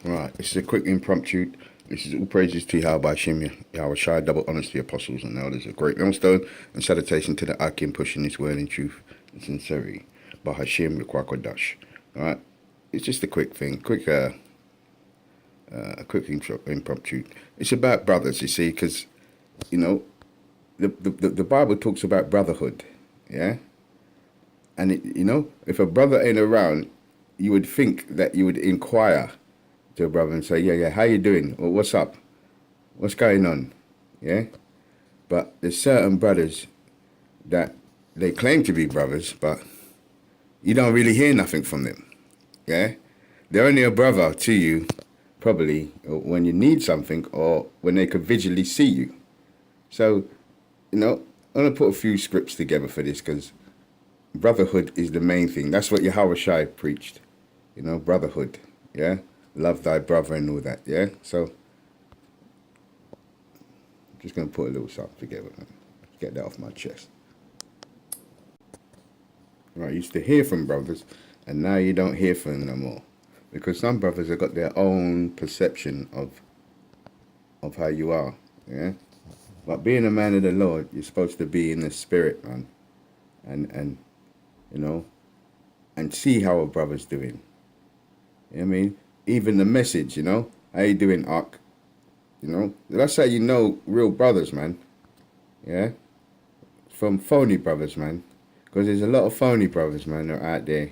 Right, this is a quick impromptu. This is all praises to Yahweh Hashem, Yahweh Shai, double honors to the apostles and elders, a great millstone, and salutation to the Akim pushing his word in truth and sincerity. By Hashem, Rekwakodash. Alright, it's just a quick thing, quick impromptu. It's about brothers, you see, because, you know, the Bible talks about brotherhood, yeah? And, if a brother ain't around, you would think that you would inquire to a brother and say, yeah, how you doing? Or what's up? What's going on? Yeah? But there's certain brothers that they claim to be brothers, but you don't really hear nothing from them. Yeah? They're only a brother to you, probably, when you need something or when they could visually see you. So, I'm going to put a few scripts together for this because brotherhood is the main thing. That's what Yahweh Shai preached. Brotherhood. Yeah? Love thy brother and all that, yeah? So, I'm just going to put a little something together, man. Get that off my chest. Right, I used to hear from brothers, and now you don't hear from them no more. Because some brothers have got their own perception of how you are, yeah? But being a man of the Lord, you're supposed to be in the spirit, man. And and see how a brother's doing. You know what I mean? Even the message, how you doing, Ark? That's how you know real brothers, man. Yeah? From phony brothers, man. Because there's a lot of phony brothers, man, that are out there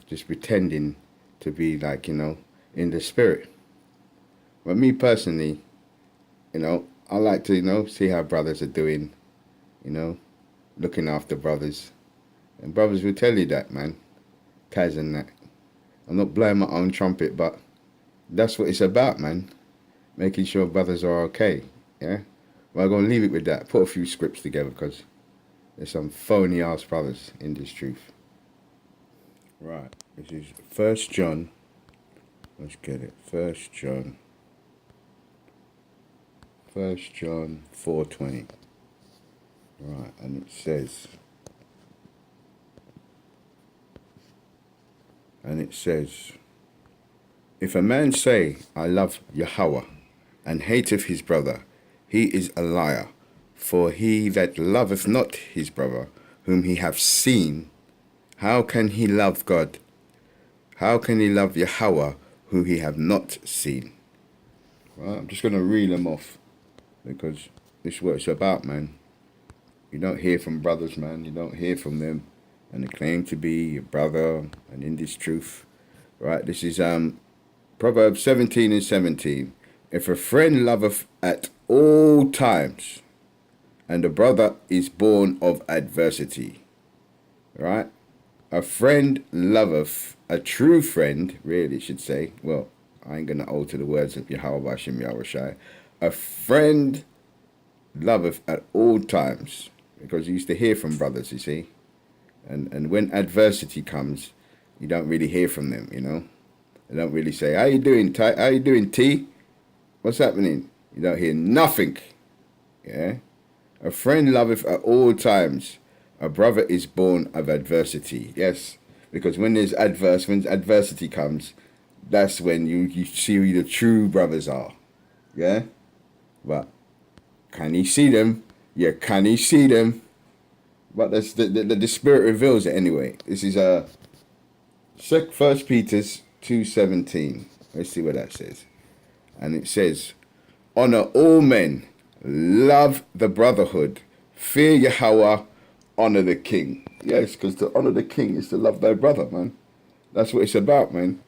just pretending to be like, in the spirit. But me personally, I like to, see how brothers are doing, looking after brothers. And brothers will tell you that, man. Kaz and that. I'm not blowing my own trumpet, but that's what it's about, man. Making sure brothers are okay, yeah? Well, I'm going to leave it with that. Put a few scripts together because there's some phony-ass brothers in this truth. Right, this is 1 John. Let's get it. 1 John 4:20. Right, and it says... If a man say, I love Yahweh, and hateth his brother, he is a liar. For he that loveth not his brother, whom he hath seen, how can he love God? How can he love Yahweh, whom he have not seen? Well, I'm just going to reel them off, because this is what it's about, man. You don't hear from brothers, man. You don't hear from them. And they claim to be your brother, and in this truth, right? This is Proverbs 17:17. If a friend loveth at all times, and a brother is born of adversity, right? A friend loveth, a true friend, really should say. Well, I ain't gonna alter the words of Yahweh Hashem Yahweh Shai. A friend loveth at all times, because you used to hear from brothers, you see. And when adversity comes, you don't really hear from them, They don't really say, how you doing, Ty? How you doing, T? What's happening? You don't hear nothing, yeah? A friend loveth at all times. A brother is born of adversity. Yes, because when adversity comes, that's when you see who the true brothers are, yeah? But can he see them? Yeah, can he see them? But that's the Spirit reveals it anyway. This is 1 Peter 2:17. Let's see what that says. And it says, honor all men, love the brotherhood, fear Yahweh, honor the king. Yes, because to honor the king is to love thy brother, man. That's what it's about, man.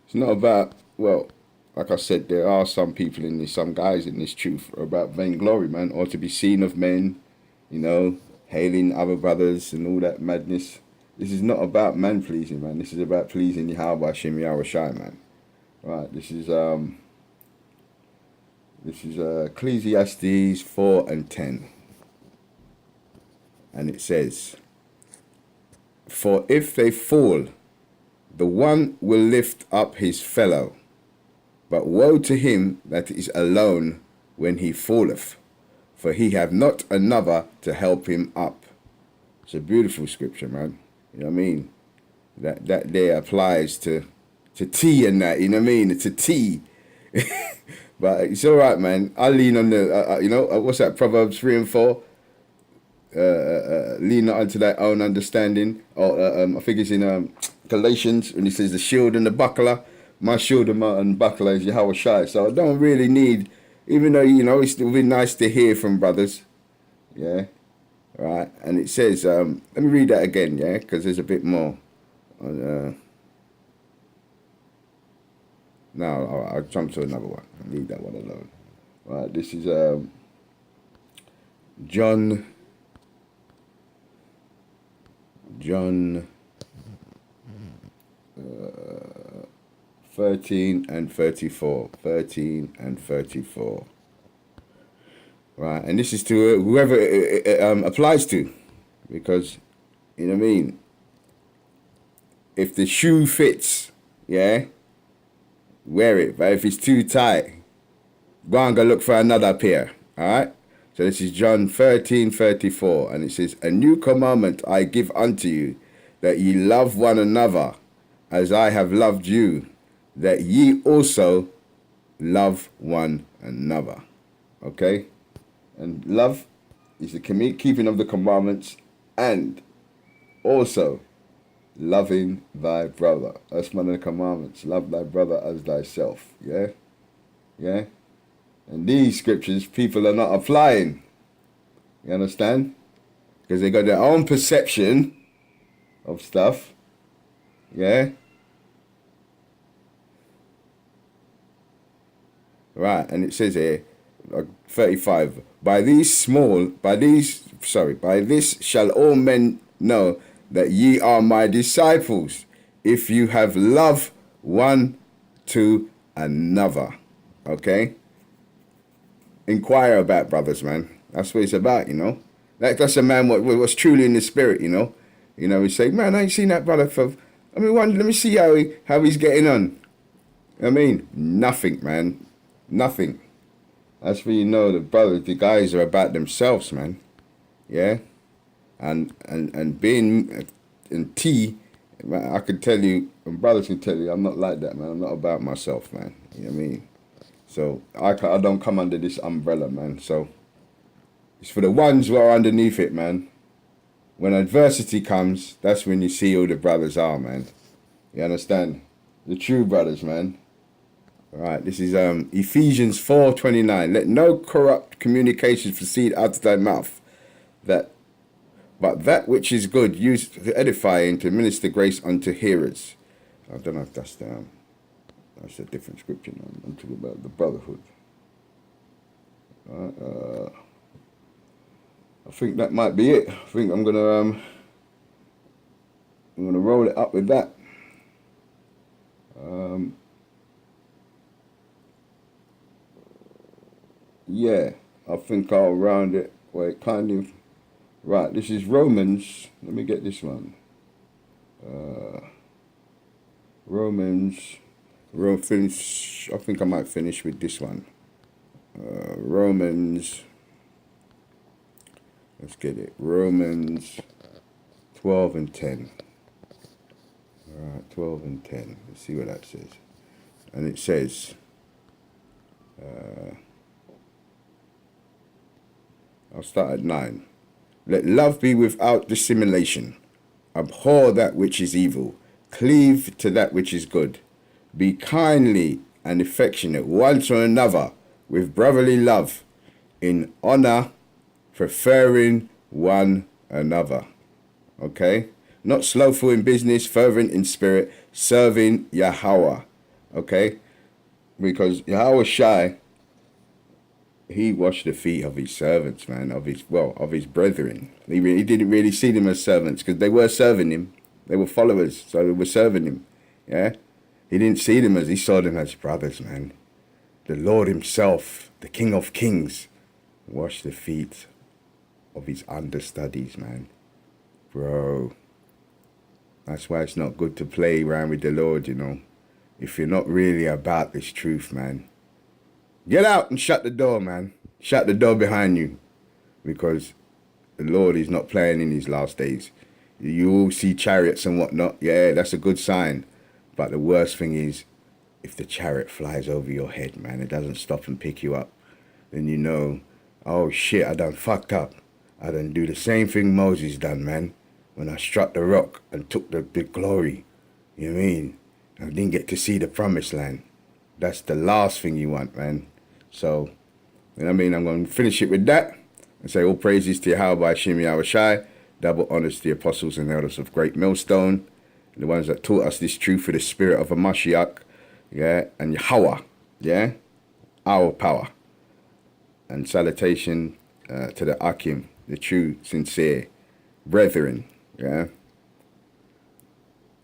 It's not about, well, like I said, there are some people in this, some guys in this truth are about vainglory, man, or to be seen of men, hailing other brothers and all that madness. This is not about man pleasing, man. This is about pleasing Yahweh Hashem Yahweh Shai, man. Right, this is Ecclesiastes 4:10. And it says, for if they fall, the one will lift up his fellow, but woe to him that is alone when he falleth, for he have not another to help him up. It's a beautiful scripture, man. You know what I mean? That there applies to T and that, you know what I mean? It's a T. But it's all right, man. I lean on the, what's that? Proverbs 3 and 4. Lean not unto thy own understanding. Or I think it's in Galatians when he says the shield and the buckler. My shield and buckler is Yahweh Shai. So I don't really need, even though it's still be nice to hear from brothers. Yeah, right. And it says, let me read that again, yeah, because there's a bit more. No, I'll jump to another one. I'll leave that one alone. Right, this is John 13 and 34. 13 and 34. Right, and this is to whoever it applies to, because, you know what I mean? If the shoe fits, yeah, wear it. But if it's too tight, go and go look for another pair. All right? So this is John 13:34, and it says, "A new commandment I give unto you, that ye love one another, as I have loved you, that ye also love one another." Okay? And love is the keeping of the commandments, and also loving thy brother. That's one of the commandments. Love thy brother as thyself. Yeah? Yeah? And these scriptures people are not applying. You understand? Because they got their own perception of stuff. Yeah? Right, and it says here, 35, by this shall all men know that ye are my disciples, if you have love one to another. Okay? Inquire about brothers, man. That's what it's about, That's a man what's truly in the spirit, We say, man, I ain't seen that brother for, let me see how he's getting on. Nothing, man. Nothing. That's where the guys are about themselves, man. Yeah? And being in T, I can tell you, and brothers can tell you, I'm not like that, man. I'm not about myself, man. You know what I mean? So I don't come under this umbrella, man. So it's for the ones who are underneath it, man. When adversity comes, that's when you see who the brothers are, man. You understand? The true brothers, man. All right, this is Ephesians 4:29. Let no corrupt communication proceed out of thy mouth, but that which is good, use to edify and to minister grace unto hearers. I don't know if that's a different scripture. I'm talking about the brotherhood. I think that might be it. I think I'm gonna roll it up with that. Yeah, I think I'll round it where it kind of. Right, this is Romans. Let me get this one. Finish. I think I might finish with this one. Romans. Let's get it. Romans 12 and 10. All right, 12 and 10. Let's see what that says. And it says, I'll start at 9. Let love be without dissimulation. Abhor that which is evil. Cleave to that which is good. Be kindly and affectionate one to another with brotherly love, in honor, preferring one another. Okay? Not slothful in business, fervent in spirit, serving Yahweh. Okay? Because Yahweh Shai, he washed the feet of his servants, man, of his brethren. He didn't really see them as servants because they were serving him. They were followers, so they were serving him. Yeah? He didn't see them he saw them as brothers, man. The Lord himself, the King of Kings, washed the feet of his understudies, man. Bro. That's why it's not good to play around with the Lord, if you're not really about this truth, man. Get out and shut the door, man. Shut the door behind you. Because the Lord is not playing in these last days. You all see chariots and whatnot. Yeah, that's a good sign. But the worst thing is if the chariot flies over your head, man, it doesn't stop and pick you up, then you know, oh shit, I done fucked up. I done do the same thing Moses done, man, when I struck the rock and took the big glory. You know what I mean? I didn't get to see the promised land. That's the last thing you want, man. So, you know what I mean? I'm going to finish it with that and say all praises to Yahweh by Shimi Awashai, double honors to the apostles and elders of Great Millstone, the ones that taught us this truth for the spirit of a Mashiach, yeah, and Yahweh, yeah, our power. And salutation to the Akim, the true, sincere brethren, yeah,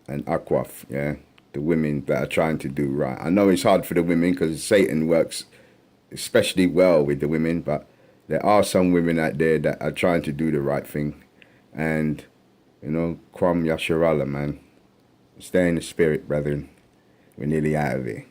and Akwaf, yeah, the women that are trying to do right. I know it's hard for the women because Satan works especially well with the women, but there are some women out there that are trying to do the right thing. And, you know, Kwam Yasharala, man. Stay in the spirit, brethren. We're nearly out of here.